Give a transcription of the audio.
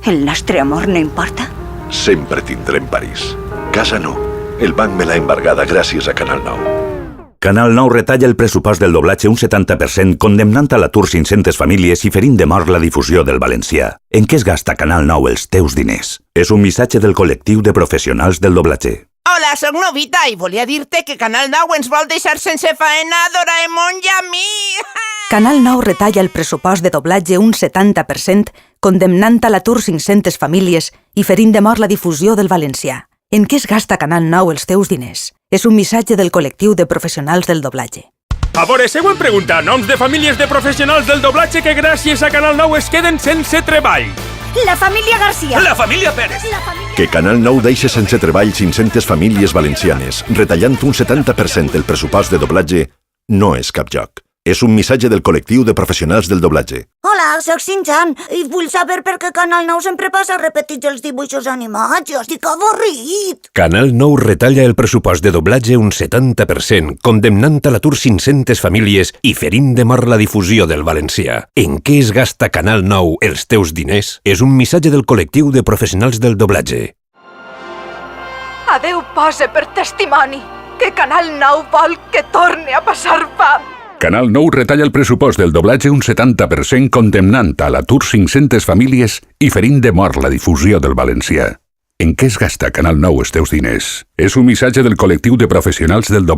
El nostre amor no importa? Sempre tindrem París. Casa no. El banc me l'ha embargada gràcies a Canal 9. Canal 9 retalla el pressupost del doblatge un 70%, condemnant a l'atur 500 famílies i ferint de mort la difusió del valencià. En què es gasta Canal 9 els teus diners? És un missatge del col·lectiu de professionals del doblatge. Hola, soc Novita i volia dir-te que Canal 9 ens vol deixar sense faena a Doraemon i a mi. Canal 9 retalla el pressupost de doblatge un 70%, condemnant a l'atur 500 famílies i ferint de mort la difusió del valencià. En què es gasta Canal 9 els teus diners? És un missatge del col·lectiu de professionals del doblatge. A veure, següent pregunta. Noms de famílies de professionals del doblatge que gràcies a Canal 9 es queden sense treball. La família García. La família Pérez. Que Canal 9 deixa sense treball 500 famílies valencianes, retallant un 70% el pressupost de doblatge, no és cap joc. És un missatge del col·lectiu de professionals del doblatge. Hola, soc Shin-chan i vull saber per què Canal 9 sempre passa repetits els dibuixos animats. Jo estic avorrit. Canal 9 retalla el pressupost de doblatge un 70%, condemnant a l'atur 500 famílies i ferint de mort la difusió del valencià. En què es gasta Canal 9 els teus diners? És un missatge del col·lectiu de professionals del doblatge. Adéu posa per testimoni que Canal 9 vol que torni a passar fam. Canal 9 retalla el pressupost del doblatge un 70%, condemnant a l'atur 500 famílies i ferint de mort la difusió del valencià. En què es gasta Canal 9 els teus diners? És un missatge del col·lectiu de professionals del doblatge.